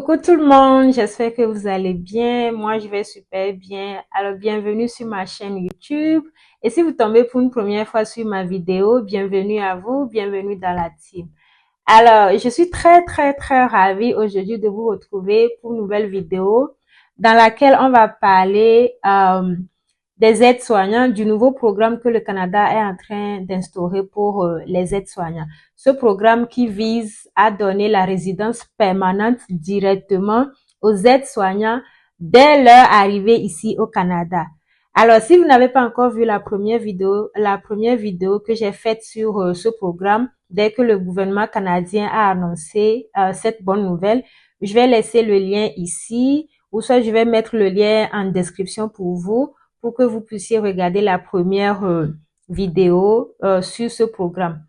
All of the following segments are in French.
Coucou tout le monde, j'espère que vous allez bien. Moi, je vais super bien. Alors, bienvenue sur ma chaîne YouTube. Et si vous tombez pour une première fois sur ma vidéo, bienvenue à vous, bienvenue dans la team. Alors, je suis très ravie aujourd'hui de vous retrouver pour une nouvelle vidéo dans laquelle on va parler des aides-soignants, du nouveau programme que le Canada est en train d'instaurer pour les aides-soignants. Ce programme qui vise à donner la résidence permanente directement aux aides-soignants dès leur arrivée ici au Canada. Alors, si vous n'avez pas encore vu la première vidéo que j'ai faite sur ce programme, dès que le gouvernement canadien a annoncé cette bonne nouvelle, je vais laisser le lien ici, ou soit je vais mettre le lien en description pour vous, pour que vous puissiez regarder la première vidéo sur ce programme.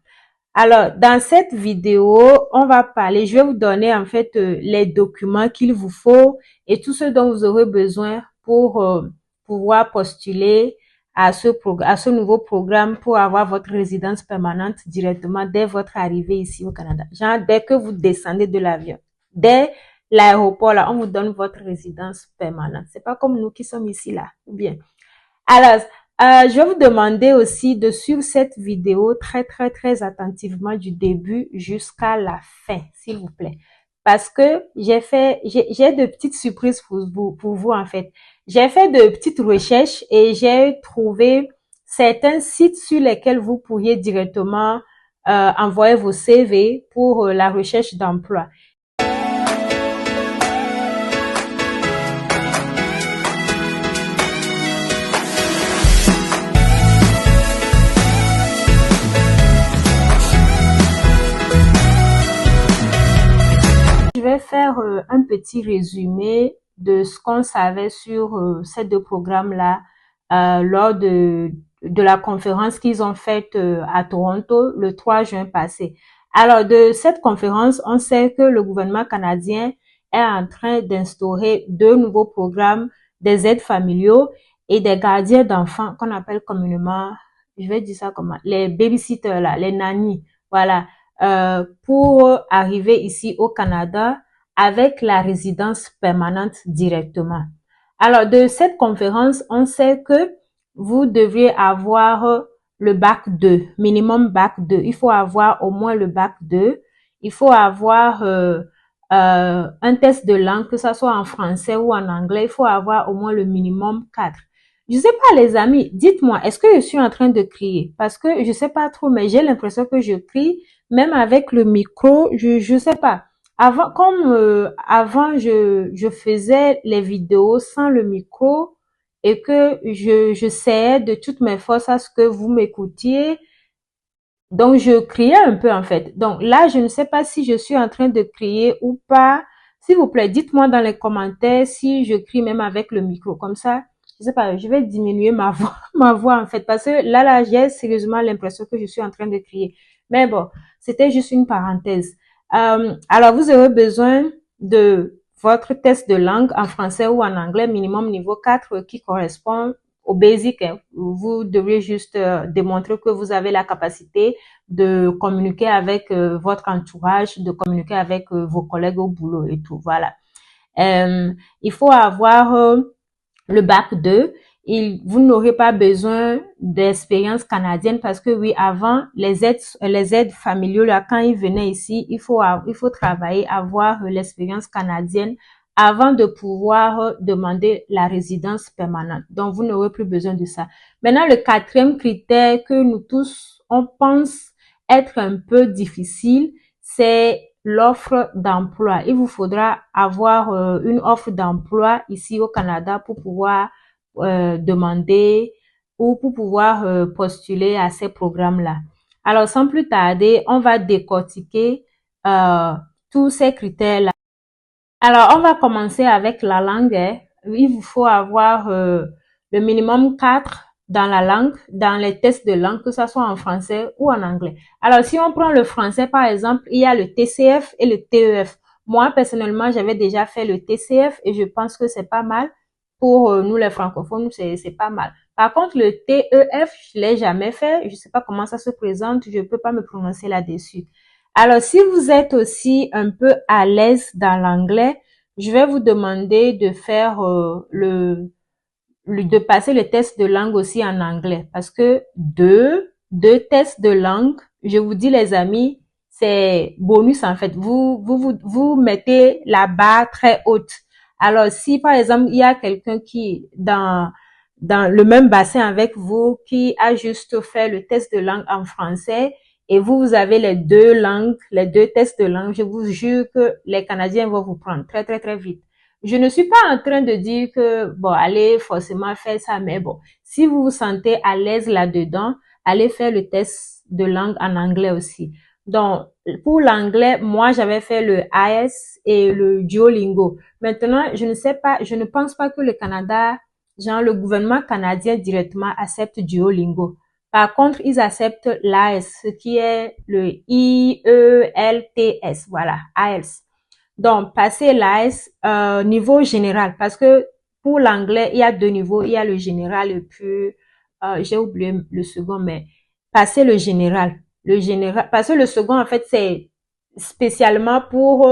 Alors, dans cette vidéo, on va parler, je vais vous donner en fait les documents qu'il vous faut et tout ce dont vous aurez besoin pour pouvoir postuler à ce nouveau programme pour avoir votre résidence permanente directement dès votre arrivée ici au Canada. Genre, dès que vous descendez de l'avion, dès l'aéroport, là, on vous donne votre résidence permanente. C'est pas comme nous qui sommes ici, là, ou bien. Alors, je vais vous demander aussi de suivre cette vidéo très attentivement du début jusqu'à la fin, s'il vous plaît. Parce que j'ai de petites surprises pour vous, en fait. J'ai fait de petites recherches et j'ai trouvé certains sites sur lesquels vous pourriez directement envoyer vos CV pour la recherche d'emploi. Je vais faire un petit résumé de ce qu'on savait sur ces deux programmes-là lors de la conférence qu'ils ont faite à Toronto le 3 juin passé. Alors, de cette conférence, on sait que le gouvernement canadien est en train d'instaurer deux nouveaux programmes, des aides familiaux et des gardiens d'enfants qu'on appelle communément, je vais dire ça comment, les babysitters là, les nannies, voilà. Pour arriver ici au Canada avec la résidence permanente directement. Alors, de cette conférence, on sait que vous devriez avoir le bac 2, minimum bac 2. Il faut avoir au moins le bac 2. Il faut avoir un test de langue, que ça soit en français ou en anglais. Il faut avoir au moins le minimum 4. Je sais pas, les amis, dites-moi, est-ce que je suis en train de crier? Parce que je sais pas trop, mais j'ai l'impression que je crie, même avec le micro, je sais pas. Avant, comme avant, je faisais les vidéos sans le micro et que j'essayais de toutes mes forces à ce que vous m'écoutiez. Donc, je criais un peu en fait. Donc là, je ne sais pas si je suis en train de crier ou pas. S'il vous plaît, dites-moi dans les commentaires si je crie même avec le micro. Comme ça, je sais pas, je vais diminuer ma voix, ma voix en fait. Parce que là, j'ai sérieusement l'impression que je suis en train de crier. Mais bon, c'était juste une parenthèse. Alors, vous aurez besoin de votre test de langue en français ou en anglais, minimum niveau 4, qui correspond au basic. Hein. Vous devriez juste démontrer que vous avez la capacité de communiquer avec votre entourage, de communiquer avec vos collègues au boulot et tout. Voilà. Il faut avoir le bac 2. Vous n'aurez pas besoin d'expérience canadienne parce que oui, avant, les aides familiaux, là, quand ils venaient ici, il faut travailler, avoir l'expérience canadienne avant de pouvoir demander la résidence permanente. Donc, vous n'aurez plus besoin de ça. Maintenant, le quatrième critère que nous tous, on pense être un peu difficile, c'est l'offre d'emploi. Il vous faudra avoir une offre d'emploi ici au Canada pour pouvoir demander ou pour pouvoir postuler à ces programmes-là. Alors, sans plus tarder, on va décortiquer tous ces critères-là. Alors, on va commencer avec la langue. Hein. Il vous faut avoir le minimum 4 dans la langue, dans les tests de langue, que ce soit en français ou en anglais. Alors, si on prend le français, par exemple, il y a le TCF et le TEF. Moi, personnellement, j'avais déjà fait le TCF et je pense que c'est pas mal. Pour nous, les francophones, c'est pas mal. Par contre, le TEF, je l'ai jamais fait. Je sais pas comment ça se présente. Je peux pas me prononcer là-dessus. Alors, si vous êtes aussi un peu à l'aise dans l'anglais, je vais vous demander de faire de passer le test de langue aussi en anglais parce que deux tests de langue, je vous dis les amis, c'est bonus en fait. Vous mettez la barre très haute. Alors si par exemple il y a quelqu'un qui dans le même bassin avec vous qui a juste fait le test de langue en français et vous avez les deux langues, les deux tests de langue, je vous jure que les Canadiens vont vous prendre très très très vite. Je ne suis pas en train de dire que, bon, allez forcément faire ça, mais bon, si vous vous sentez à l'aise là-dedans, allez faire le test de langue en anglais aussi. Donc, pour l'anglais, moi, j'avais fait le IELTS et le Duolingo. Maintenant, je ne sais pas, je ne pense pas que le Canada, genre le gouvernement canadien directement accepte Duolingo. Par contre, ils acceptent l'IELTS, ce qui est le IELTS, voilà, IELTS. Donc, passer l'IELTS niveau général, parce que pour l'anglais, il y a deux niveaux. Il y a le général et puis, j'ai oublié le second, mais passer le général. Le général, parce que le second, en fait, c'est spécialement pour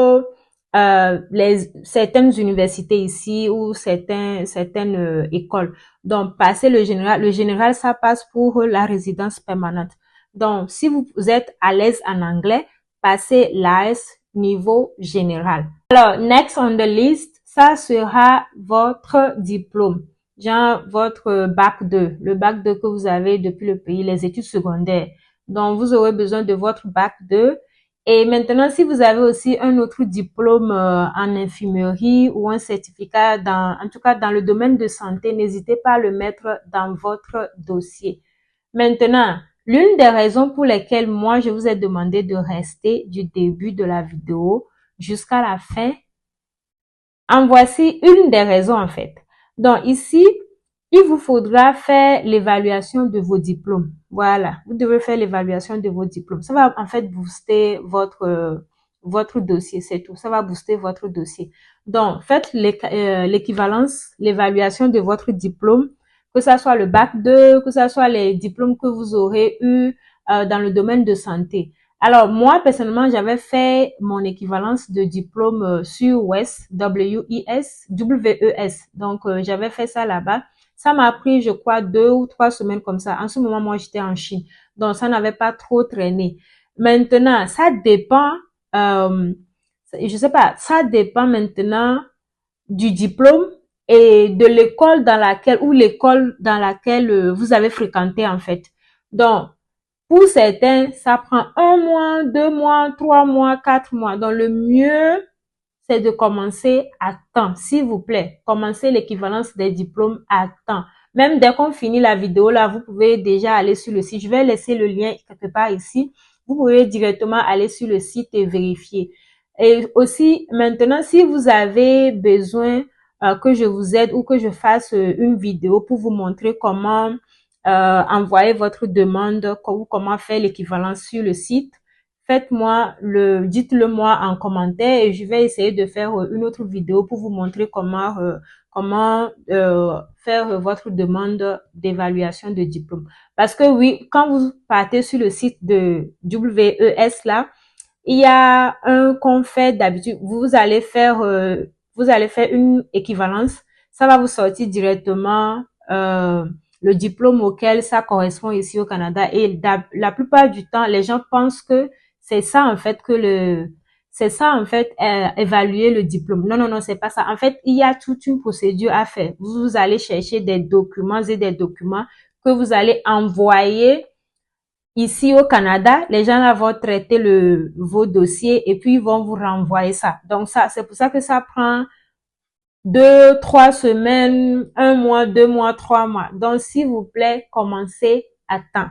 certaines universités ici ou certaines écoles. Donc, passer le général, ça passe pour la résidence permanente. Donc, si vous êtes à l'aise en anglais, passez l'IELTS niveau général. Alors, next on the list, ça sera votre diplôme. Genre votre bac 2, le bac 2 que vous avez depuis le pays, les études secondaires. Donc, vous aurez besoin de votre bac 2. Et maintenant, si vous avez aussi un autre diplôme en infirmerie ou un certificat en tout cas dans le domaine de santé, n'hésitez pas à le mettre dans votre dossier. Maintenant, l'une des raisons pour lesquelles moi, je vous ai demandé de rester du début de la vidéo jusqu'à la fin, en voici une des raisons en fait. Donc ici, il vous faudra faire l'évaluation de vos diplômes. Voilà, vous devez faire l'évaluation de vos diplômes. Ça va en fait booster votre dossier, c'est tout. Ça va booster votre dossier. Donc, faites l'équivalence, l'évaluation de votre diplôme, que ça soit le bac 2, que ça soit les diplômes que vous aurez eu dans le domaine de santé. Alors, moi, personnellement, j'avais fait mon équivalence de diplôme sur WES, W-I-S, W-E-S. Donc, j'avais fait ça là-bas. Ça m'a pris, je crois, 2 ou 3 semaines comme ça. En ce moment, moi, j'étais en Chine. Donc, ça n'avait pas trop traîné. Maintenant, ça dépend, je sais pas, ça dépend maintenant du diplôme et de l'école dans laquelle, ou l'école dans laquelle vous avez fréquenté, en fait. Donc, pour certains, ça prend 1 mois, 2 mois, 3 mois, 4 mois. Donc, le mieux, c'est de commencer à temps, s'il vous plaît. Commencez l'équivalence des diplômes à temps. Même dès qu'on finit la vidéo, là, vous pouvez déjà aller sur le site. Je vais laisser le lien quelque part ici. Vous pouvez directement aller sur le site et vérifier. Et aussi, maintenant, si vous avez besoin que je vous aide ou que je fasse une vidéo pour vous montrer comment envoyer votre demande ou comment faire l'équivalence sur le site, dites-le moi en commentaire et je vais essayer de faire une autre vidéo pour vous montrer comment faire votre demande d'évaluation de diplôme. Parce que oui, quand vous partez sur le site de WES là, il y a un qu'on fait d'habitude. Vous allez faire une équivalence. Ça va vous sortir directement le diplôme auquel ça correspond ici au Canada. Et la plupart du temps, les gens pensent que c'est ça en fait c'est ça en fait évaluer le diplôme. Non, non, non, c'est pas ça. En fait, il y a toute une procédure à faire. Vous allez chercher des documents et des documents que vous allez envoyer ici au Canada. Les gens là vont traiter vos dossiers et puis ils vont vous renvoyer ça. Donc ça, c'est pour ça que ça prend 2, 3 semaines, 1 mois, 2 mois, 3 mois. Donc, s'il vous plaît, commencez à temps.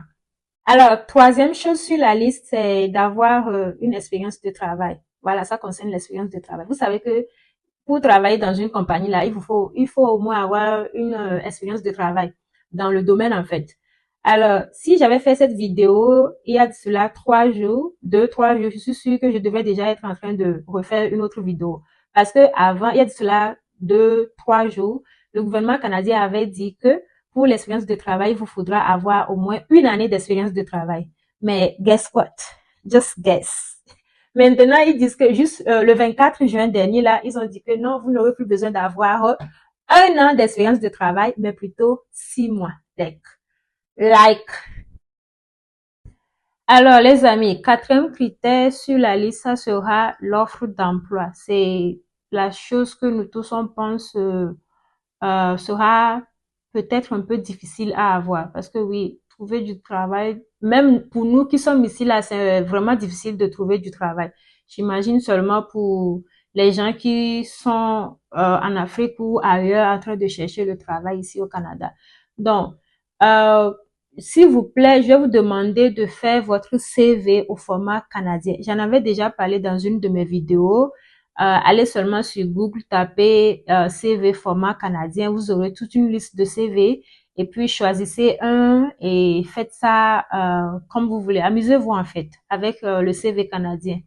Alors, troisième chose sur la liste, c'est d'avoir une expérience de travail. Voilà, ça concerne l'expérience de travail. Vous savez que pour travailler dans une compagnie, là, il faut au moins avoir une expérience de travail dans le domaine, en fait. Alors, si j'avais fait cette vidéo il y a de cela 3 jours, 2, 3 jours, je suis sûre que je devais déjà être en train de refaire une autre vidéo. Parce que avant, il y a de cela 2, 3 jours, le gouvernement canadien avait dit que pour l'expérience de travail, il vous faudra avoir au moins 1 année d'expérience de travail. Mais guess what? Just guess. Maintenant, ils disent que juste le 24 juin dernier, là, ils ont dit que non, vous n'aurez plus besoin d'avoir un an d'expérience de travail, mais plutôt 6 mois. Like. Alors, les amis, quatrième critère sur la liste, ça sera l'offre d'emploi. C'est la chose que nous tous, on pense sera peut-être un peu difficile à avoir. Parce que oui, trouver du travail, même pour nous qui sommes ici, là, c'est vraiment difficile de trouver du travail. J'imagine seulement pour les gens qui sont en Afrique ou ailleurs en train de chercher le travail ici au Canada. Donc, euh, s'il vous plaît, je vais vous demander de faire votre CV au format canadien. J'en avais déjà parlé dans une de mes vidéos. Allez seulement sur Google, tapez CV format canadien. Vous aurez toute une liste de CV. Et puis, choisissez un et faites ça comme vous voulez. Amusez-vous en fait avec le CV canadien.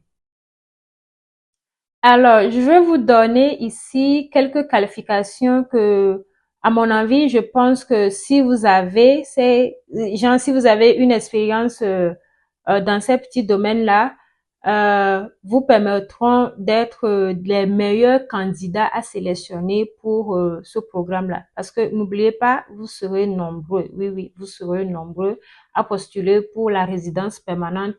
Alors, je vais vous donner ici quelques qualifications que, à mon avis, je pense que si vous avez, genre, si vous avez une expérience dans ces petits domaines-là, vous permettront d'être les meilleurs candidats à sélectionner pour ce programme-là. Parce que n'oubliez pas, vous serez nombreux, oui, oui, vous serez nombreux à postuler pour la résidence permanente,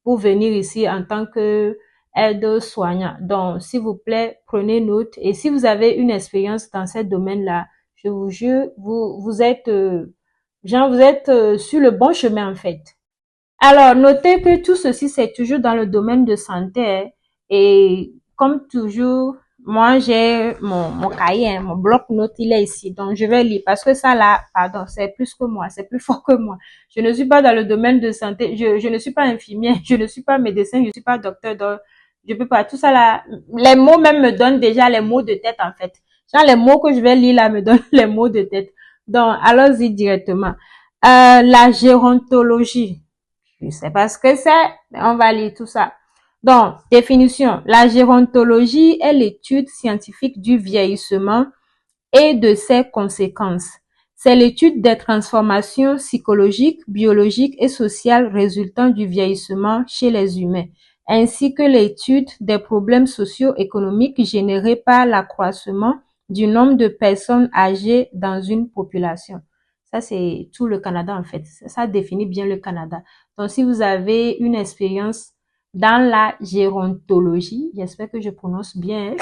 pour venir ici en tant que aide-soignant. Donc, s'il vous plaît, prenez note. Et si vous avez une expérience dans ce domaine-là, je vous jure, vous êtes, genre, vous êtes sur le bon chemin en fait. Alors, notez que tout ceci, c'est toujours dans le domaine de santé, hein. Et comme toujours, moi, j'ai mon cahier, hein, mon bloc-notes, il est ici. Donc, je vais lire parce que ça là, pardon, c'est plus que moi, c'est plus fort que moi. Je ne suis pas dans le domaine de santé. Je ne suis pas infirmière, je ne suis pas médecin, je ne suis pas docteur. Donc, je peux pas. Tout ça là, les mots même me donnent déjà les mots de tête, en fait. Genre, les mots que je vais lire là me donnent les mots de tête. Donc, allons-y directement. La gérontologie. Je sais pas ce que c'est, mais on va lire tout ça. Donc, définition. La gérontologie est l'étude scientifique du vieillissement et de ses conséquences. C'est l'étude des transformations psychologiques, biologiques et sociales résultant du vieillissement chez les humains, ainsi que l'étude des problèmes socio-économiques générés par l'accroissement du nombre de personnes âgées dans une population. Ça, c'est tout le Canada, en fait. Ça définit bien le Canada. Donc, si vous avez une expérience dans la gérontologie, j'espère que je prononce bien,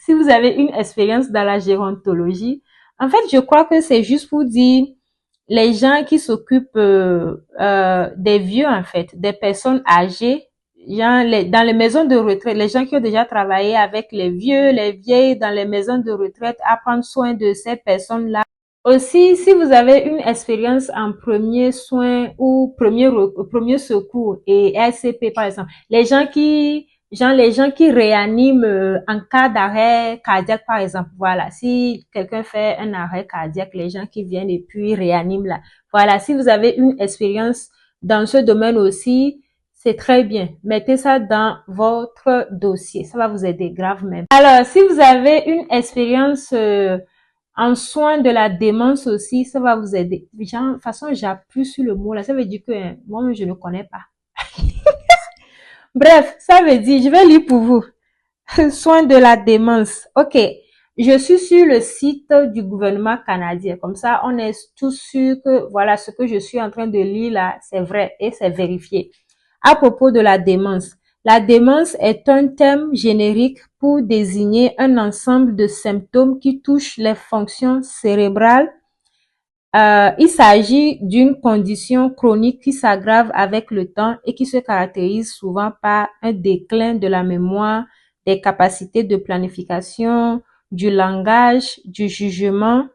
si vous avez une expérience dans la gérontologie, en fait, je crois que c'est juste pour dire les gens qui s'occupent des vieux, en fait, des personnes âgées, dans les maisons de retraite, les gens qui ont déjà travaillé avec les vieux, les vieilles dans les maisons de retraite, à prendre soin de ces personnes-là. Aussi, si vous avez une expérience en premier soin ou premier secours et RCP par exemple, les gens qui réaniment en cas d'arrêt cardiaque par exemple, voilà, si quelqu'un fait un arrêt cardiaque, les gens qui viennent et puis réaniment là. Voilà, si vous avez une expérience dans ce domaine aussi, c'est très bien. Mettez ça dans votre dossier, ça va vous aider grave même. Alors, si vous avez une expérience en soin de la démence aussi, ça va vous aider. Genre, de toute façon, j'appuie sur le mot là. Ça veut dire que moi, je ne connais pas. Bref, ça veut dire, je vais lire pour vous. Soin de la démence. Ok. Je suis sur le site du gouvernement canadien. Comme ça, on est tous sûrs que, voilà, ce que je suis en train de lire là, c'est vrai et c'est vérifié. À propos de la démence est un terme générique pour désigner un ensemble de symptômes qui touchent les fonctions cérébrales. Il s'agit d'une condition chronique qui s'aggrave avec le temps et qui se caractérise souvent par un déclin de la mémoire, des capacités de planification, du langage, du jugement,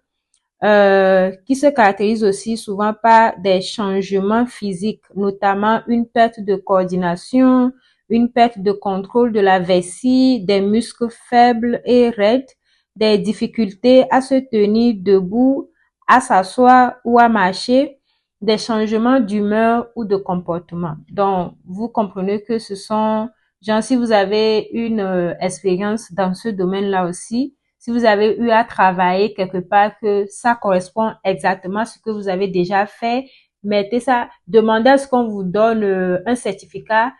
qui se caractérise aussi souvent par des changements physiques, notamment une perte de coordination, une perte de contrôle de la vessie, des muscles faibles et raides, des difficultés à se tenir debout, à s'asseoir ou à marcher, des changements d'humeur ou de comportement. Donc, vous comprenez que ce sont, genre, si vous avez une expérience dans ce domaine-là aussi, si vous avez eu à travailler quelque part que ça correspond exactement à ce que vous avez déjà fait, mettez ça, demandez à ce qu'on vous donne un certificat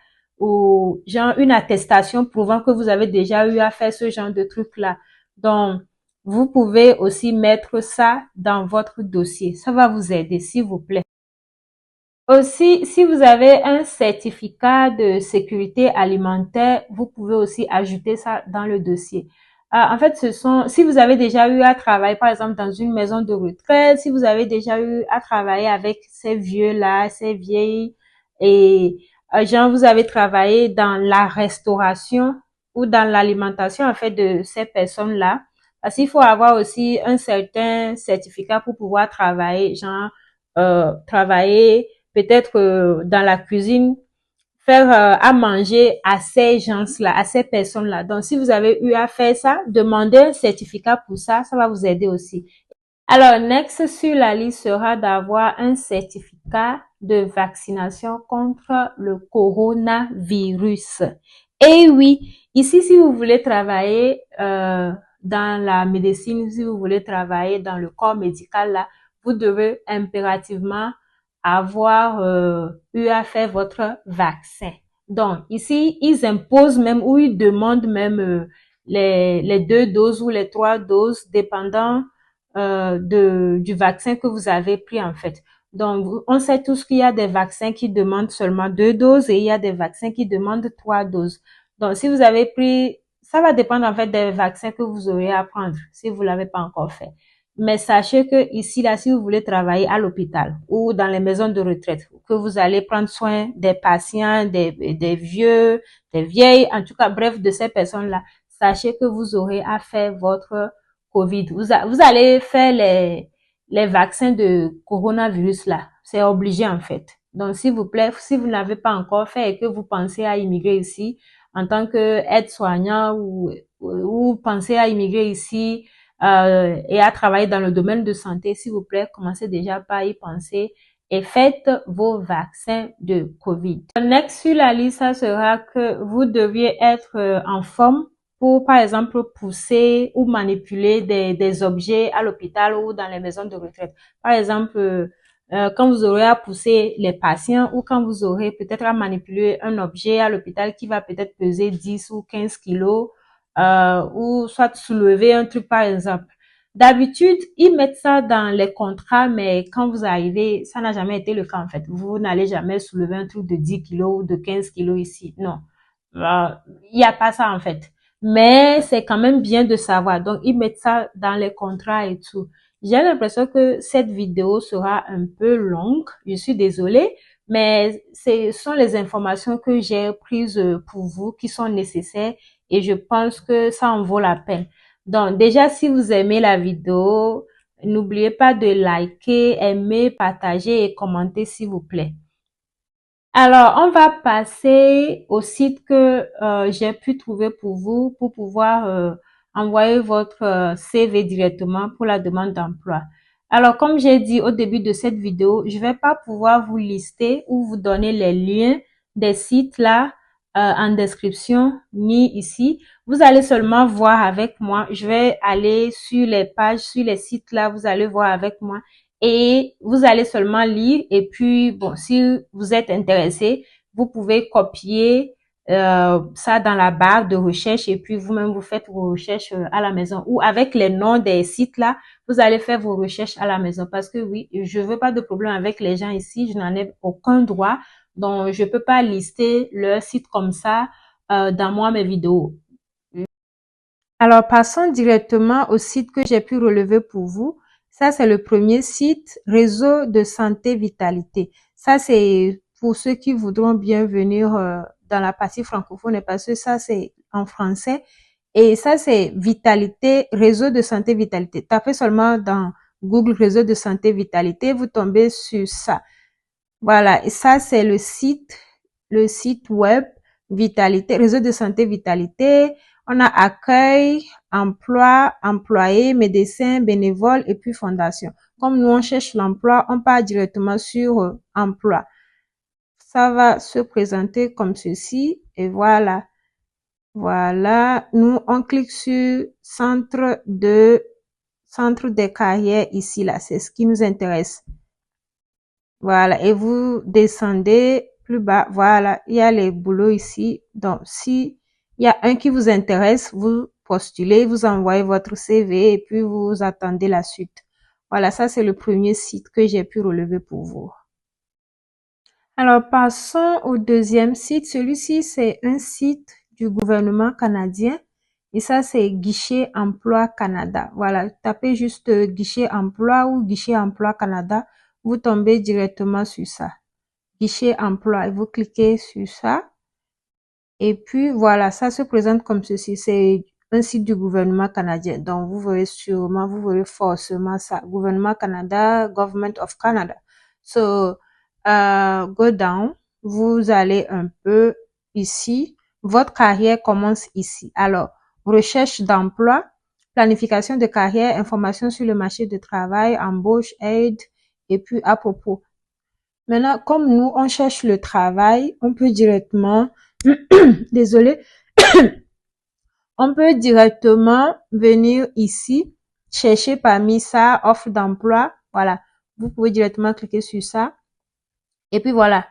ou genre une attestation prouvant que vous avez déjà eu à faire ce genre de truc-là. Donc, vous pouvez aussi mettre ça dans votre dossier. Ça va vous aider, s'il vous plaît. Aussi, si vous avez un certificat de sécurité alimentaire, vous pouvez aussi ajouter ça dans le dossier. En fait, si vous avez déjà eu à travailler, par exemple, dans une maison de retraite, si vous avez déjà eu à travailler avec ces vieux-là, ces vieilles, et genre, vous avez travaillé dans la restauration ou dans l'alimentation, en fait, de ces personnes-là, parce qu'il faut avoir aussi un certain certificat pour pouvoir travailler, genre, travailler peut-être dans la cuisine, faire à manger à ces gens-là, à ces personnes-là. Donc, si vous avez eu à faire ça, demandez un certificat pour ça, ça va vous aider aussi. Alors, next sur la liste sera d'avoir un certificat de vaccination contre le coronavirus. Et oui, ici, si vous voulez travailler dans la médecine, si vous voulez travailler dans le corps médical, là, vous devez impérativement avoir eu à faire votre vaccin. Donc, ici, ils imposent même ou ils demandent même les 2 doses ou les 3 doses, dépendant du vaccin que vous avez pris en fait. Donc, on sait tous qu'il y a des vaccins qui demandent seulement 2 doses et il y a des vaccins qui demandent 3 doses. Donc, si vous avez pris, ça va dépendre en fait des vaccins que vous aurez à prendre si vous l'avez pas encore fait. Mais sachez que ici, là, si vous voulez travailler à l'hôpital ou dans les maisons de retraite, que vous allez prendre soin des patients, des vieux, des vieilles, en tout cas, bref, de ces personnes-là, sachez que vous aurez à faire votre COVID. Vous allez faire les vaccins de coronavirus là. C'est obligé en fait. Donc, s'il vous plaît, si vous n'avez pas encore fait et que vous pensez à immigrer ici en tant que aide-soignant ou pensez à immigrer ici et à travailler dans le domaine de santé, s'il vous plaît, commencez déjà par y penser et faites vos vaccins de COVID. Next sur la liste, ça sera que vous deviez être en forme pour, par exemple, pousser ou manipuler des objets à l'hôpital ou dans les maisons de retraite. Par exemple, quand vous aurez à pousser les patients ou quand vous aurez peut-être à manipuler un objet à l'hôpital qui va peut-être peser 10 ou 15 kilos, ou soit soulever un truc, par exemple. D'habitude, ils mettent ça dans les contrats, mais quand vous arrivez, ça n'a jamais été le cas, en fait. Vous n'allez jamais soulever un truc de 10 kilos ou de 15 kilos ici. Non. Il n'y a pas ça, en fait. Mais c'est quand même bien de savoir. Donc, ils mettent ça dans les contrats et tout. J'ai l'impression que cette vidéo sera un peu longue. Je suis désolée, mais ce sont les informations que j'ai prises pour vous qui sont nécessaires et je pense que ça en vaut la peine. Donc, déjà, si vous aimez la vidéo, n'oubliez pas de liker, aimer, partager et commenter, s'il vous plaît. Alors, on va passer au site que j'ai pu trouver pour vous pour pouvoir envoyer votre CV directement pour la demande d'emploi. Alors, comme j'ai dit au début de cette vidéo, je vais pas pouvoir vous lister ou vous donner les liens des sites là en description ni ici. Vous allez seulement voir avec moi. Je vais aller sur les pages, sur les sites là, vous allez voir avec moi et vous allez seulement lire et puis bon, si vous êtes intéressé, vous pouvez copier ça dans la barre de recherche et puis vous-même vous faites vos recherches à la maison ou avec les noms des sites là, vous allez faire vos recherches à la maison parce que oui, je veux pas de problème avec les gens ici, je n'en ai aucun droit, donc je peux pas lister leur site comme ça dans mes vidéos. Alors, passons directement au site que j'ai pu relever pour vous. Ça, c'est le premier site, Réseau de santé vitalité. Ça, c'est pour ceux qui voudront bien venir dans la partie francophone, parce que ça, c'est en français. Et ça, c'est Vitalité, Réseau de santé vitalité. Tapez seulement dans Google Réseau de santé vitalité, vous tombez sur ça. Voilà, et ça, c'est le site web Vitalité, Réseau de santé vitalité. On a accueil, emploi, employés, médecins, bénévoles et puis fondation. Comme nous, on cherche l'emploi, on part directement sur emploi. Ça va se présenter comme ceci et voilà. Voilà, nous, on clique sur centre des carrières ici, là. C'est ce qui nous intéresse. Voilà, et vous descendez plus bas, voilà, il y a les boulots ici. Donc, si il y a un qui vous intéresse, vous postulez, vous envoyez votre CV et puis vous attendez la suite. Voilà, ça c'est le premier site que j'ai pu relever pour vous. Alors, passons au deuxième site. Celui-ci, c'est un site du gouvernement canadien. Et ça, c'est Guichet Emploi Canada. Voilà, tapez juste Guichet Emploi ou Guichet Emploi Canada. Vous tombez directement sur ça. Guichet Emploi et vous cliquez sur ça. Et puis, voilà, ça se présente comme ceci. C'est un site du gouvernement canadien. Donc, vous verrez forcément ça. Gouvernement Canada, Government of Canada. So, go down. Vous allez un peu ici. Votre carrière commence ici. Alors, recherche d'emploi, planification de carrière, information sur le marché de travail, embauche, aide, et puis à propos. Maintenant, comme nous, on cherche le travail, on peut directement, désolé, on peut directement venir ici, chercher parmi ça, offre d'emploi. Voilà, vous pouvez directement cliquer sur ça. Et puis voilà,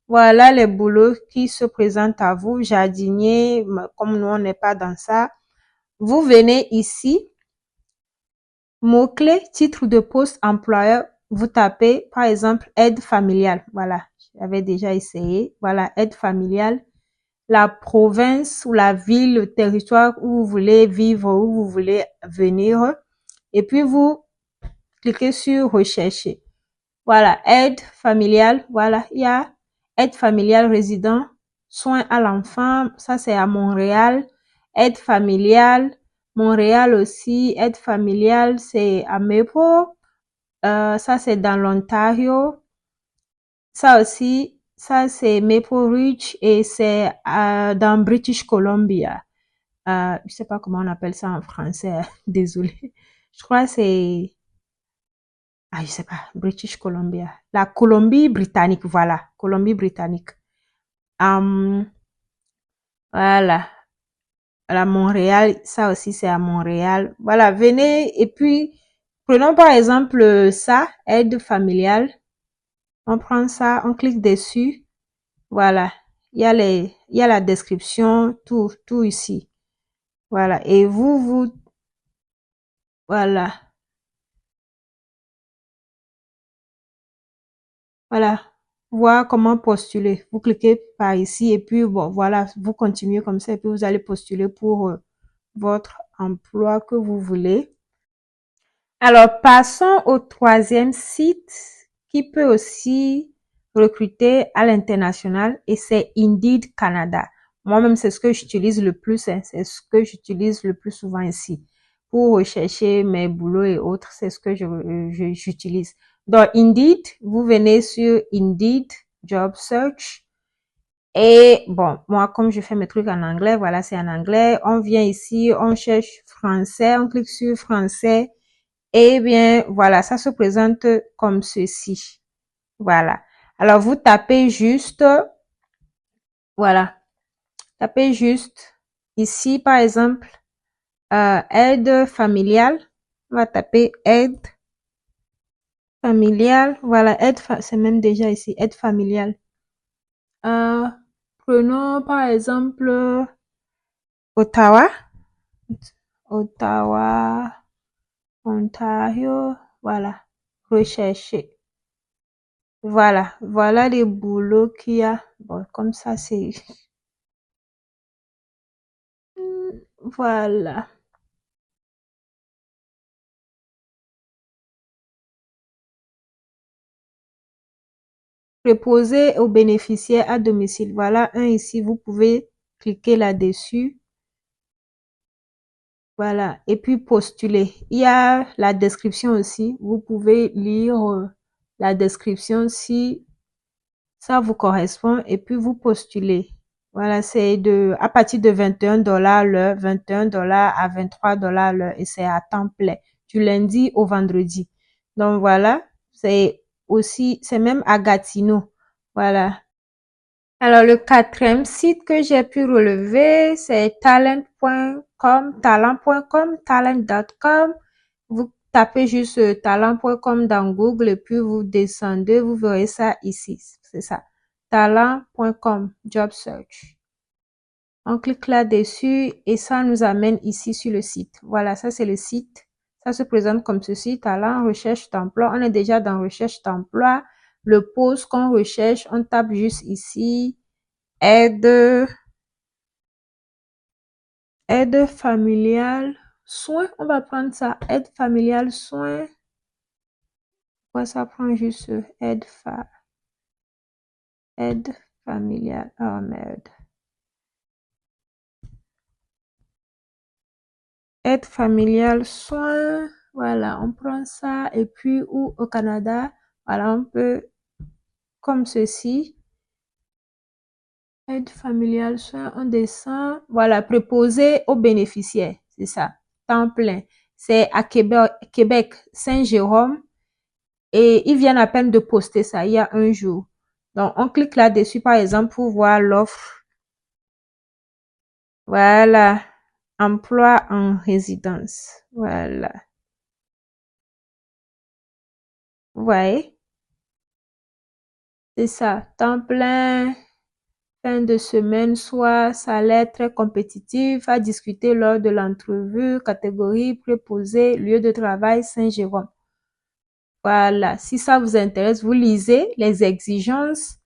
voilà les boulots qui se présentent à vous, jardinier, comme nous, on n'est pas dans ça. Vous venez ici, mot-clé, titre de poste, employeur, vous tapez, par exemple, aide familiale. Voilà, j'avais déjà essayé. Voilà, aide familiale. La province ou la ville, le territoire où vous voulez vivre, où vous voulez venir. Et puis, vous cliquez sur rechercher. Voilà, aide familiale. Voilà, il y a aide familiale résident, soins à l'enfant. Ça, c'est à Montréal. Aide familiale. Montréal aussi. Aide familiale, c'est à Maple. Ça, c'est dans l'Ontario. Ça aussi, ça, c'est Maple Ridge et c'est dans British Columbia. Je sais pas comment on appelle ça en français. Désolée. Je crois que c'est, je sais pas, British Columbia. La Colombie-Britannique, voilà. Colombie-Britannique. Voilà. À Montréal, ça aussi c'est à Montréal. Voilà, venez et puis prenons par exemple ça, aide familiale. On prend ça, on clique dessus. Voilà, il y a la description, tout ici. Voilà, et voilà, voilà, voir comment postuler. Vous cliquez par ici et puis bon, voilà, vous continuez comme ça et puis vous allez postuler pour votre emploi que vous voulez. Alors, passons au troisième site qui peut aussi recruter à l'international et c'est Indeed Canada. Moi-même, c'est ce que j'utilise le plus, hein, c'est ce que j'utilise le plus souvent ici. Pour rechercher mes boulots et autres, c'est ce que j'utilise. Donc, Indeed, vous venez sur Indeed Job Search. Et bon, moi, comme je fais mes trucs en anglais, voilà, c'est en anglais. On vient ici, on cherche français, on clique sur français. Eh bien, voilà, ça se présente comme ceci. Voilà. Alors, vous tapez juste, voilà, tapez juste ici, par exemple, aide familiale. On va taper aide familiale. Voilà, c'est même déjà ici, aide familiale. Prenons, par exemple, Ottawa. Ottawa, Ontario. Voilà, rechercher. Voilà, voilà les boulots qu'il y a. Bon, comme ça, c'est... Voilà. Préposé aux bénéficiaires à domicile. Voilà un ici, vous pouvez cliquer là-dessus. Voilà, et puis postuler. Il y a la description aussi. Vous pouvez lire la description si ça vous correspond et puis vous postulez. Voilà, c'est à partir de 21 $ l'heure, 21 $ à 23 $ l'heure et c'est à temps plein, du lundi au vendredi. Donc voilà, c'est même à Gatineau. Voilà. Alors, le quatrième site que j'ai pu relever, c'est talent.com, talent.com. Vous tapez juste talent.com dans Google et puis vous descendez, vous verrez ça ici. C'est ça. talent.com, job search. On clique là-dessus et ça nous amène ici sur le site. Voilà, ça c'est le site. Ça se présente comme ceci, talent, recherche d'emploi. On est déjà dans recherche d'emploi. Le poste qu'on recherche, on tape juste ici, aide familiale, soins. On va prendre ça, aide familiale, soins. Ouais, ça prend juste aide familiale. Oh merde. Aide familiale, soins. Voilà, on prend ça et puis ou au Canada, voilà, on peut comme ceci. Aide familiale, soins, on descend. Voilà, préposé aux bénéficiaires, c'est ça. Temps plein. C'est à Québec, Saint-Jérôme. Et ils viennent à peine de poster ça il y a un jour. Donc, on clique là-dessus, par exemple, pour voir l'offre. Voilà. Emploi en résidence. Voilà. Vous voyez? C'est ça. Temps plein, fin de semaine, soit salaire très compétitif, à discuter lors de l'entrevue, catégorie préposée, lieu de travail, Saint-Jérôme. Voilà. Si ça vous intéresse, vous lisez les exigences,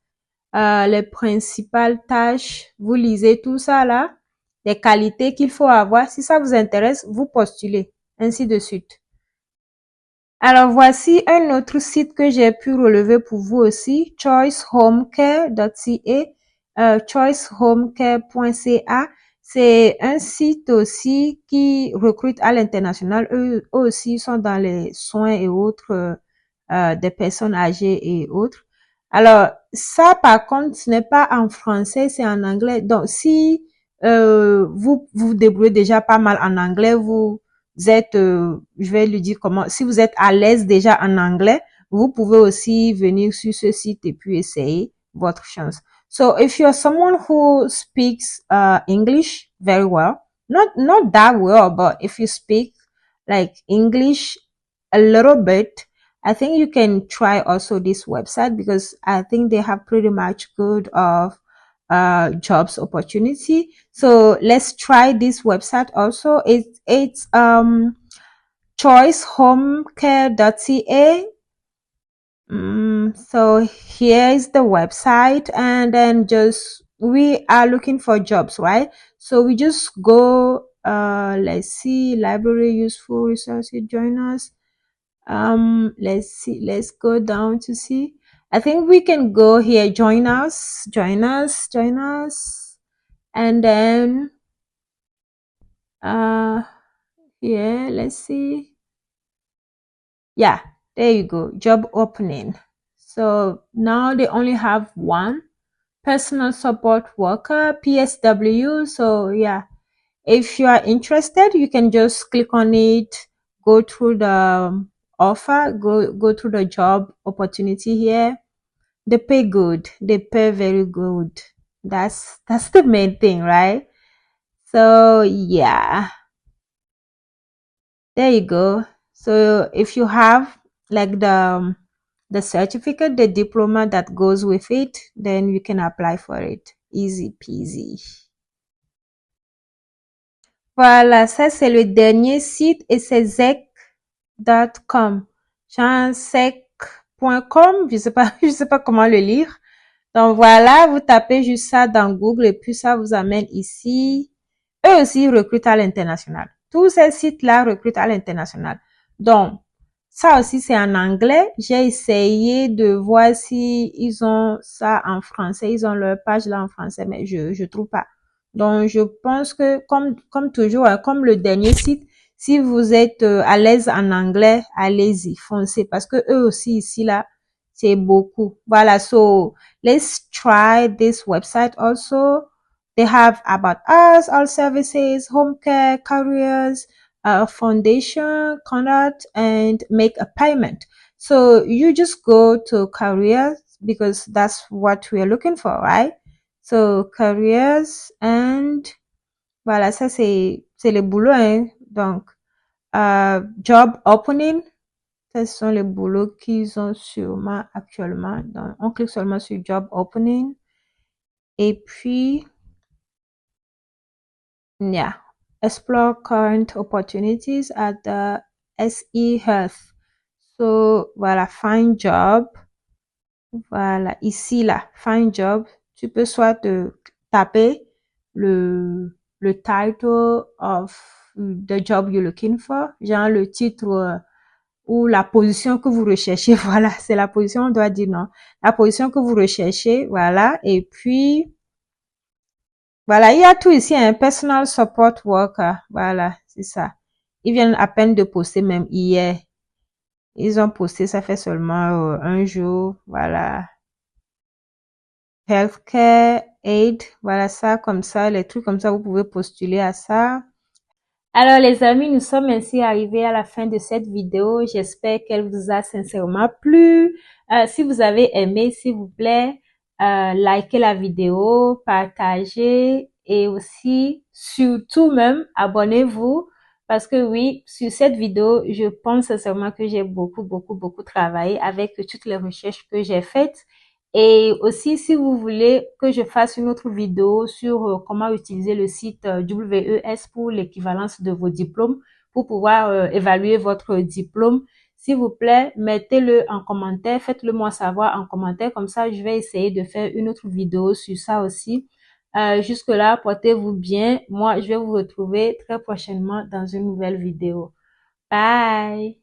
les principales tâches, vous lisez tout ça là, les qualités qu'il faut avoir. Si ça vous intéresse, vous postulez, ainsi de suite. Alors voici un autre site que j'ai pu relever pour vous aussi, choicehomecare.ca, choicehomecare.ca. C'est un site aussi qui recrute à l'international. Eux aussi sont dans les soins et autres des personnes âgées et autres. Alors ça par contre ce n'est pas en français, c'est en anglais. Donc si vous vous débrouillez déjà pas mal en anglais, vous êtes, je vais lui dire comment, si vous êtes à l'aise déjà en anglais, vous pouvez aussi venir sur ce site et puis essayer votre chance. So if you're someone who speaks English very well, not that well, but if you speak like English a little bit, I think you can try also this website because I think they have pretty much good of jobs opportunity. So let's try this website also. It's choicehomecare.ca. So here is the website, and then just we are looking for jobs, right? So we just go let's see, library, useful resources, join us. Let's see, let's go down to see. I think we can go here, join us, and then here, let's see. Yeah, there you go, job opening. So now they only have one personal support worker, PSW. So yeah, if you are interested, you can just click on it, go through the offer, go through the job opportunity here. They pay good, they pay very good. That's the main thing, right? So yeah, there you go. So if you have like the certificate, the diploma that goes with it, then you can apply for it. Easy peasy. Voilà, ça c'est le dernier site et c'est zec.com. Chansec.com, je sais pas, je sais pas comment le lire. Donc voilà, vous tapez juste ça dans Google et puis ça vous amène ici. Eux aussi recrutent à l'international. Tous ces sites-là recrutent à l'international. Donc, ça aussi c'est en anglais. J'ai essayé de voir si ils ont ça en français. Ils ont leur page là en français, mais je trouve pas. Donc, je pense que comme toujours, comme le dernier site, si vous êtes à l'aise en anglais, allez-y, foncez parce que eux aussi ici là, c'est beaucoup. Voilà, so let's try this website also. They have about us, all services, home care, careers, foundation, contact, and make a payment. So you just go to careers because that's what we are looking for, right? So careers and voilà, ça c'est le boulot, hein. Donc, job opening, Quels sont les boulots qu'ils ont sûrement actuellement? Donc, on clique seulement sur Job Opening. Et puis, yeah, explore current opportunities at the SE Health. So, voilà, find job. Voilà, ici, là, find job. Tu peux soit te taper le title of the job you're looking for, genre le titre ou la position que vous recherchez. Voilà, c'est la position, on doit dire non. La position que vous recherchez, voilà. Et puis, voilà, il y a tout ici, un personal support worker. Voilà, c'est ça. Ils viennent à peine de poster, même hier. Ils ont posté, ça fait seulement un jour. Voilà. Healthcare aid. Voilà ça, comme ça, les trucs comme ça, vous pouvez postuler à ça. Alors les amis, nous sommes ainsi arrivés à la fin de cette vidéo. J'espère qu'elle vous a sincèrement plu. Si vous avez aimé, s'il vous plaît, likez la vidéo, partagez et aussi, surtout même, abonnez-vous. Parce que oui, sur cette vidéo, je pense sincèrement que j'ai beaucoup travaillé avec toutes les recherches que j'ai faites. Et aussi, si vous voulez que je fasse une autre vidéo sur comment utiliser le site WES pour l'équivalence de vos diplômes, pour pouvoir évaluer votre diplôme, s'il vous plaît, mettez-le en commentaire, faites-le moi savoir en commentaire, comme ça je vais essayer de faire une autre vidéo sur ça aussi. Jusque-là, portez-vous bien. Moi, je vais vous retrouver très prochainement dans une nouvelle vidéo. Bye!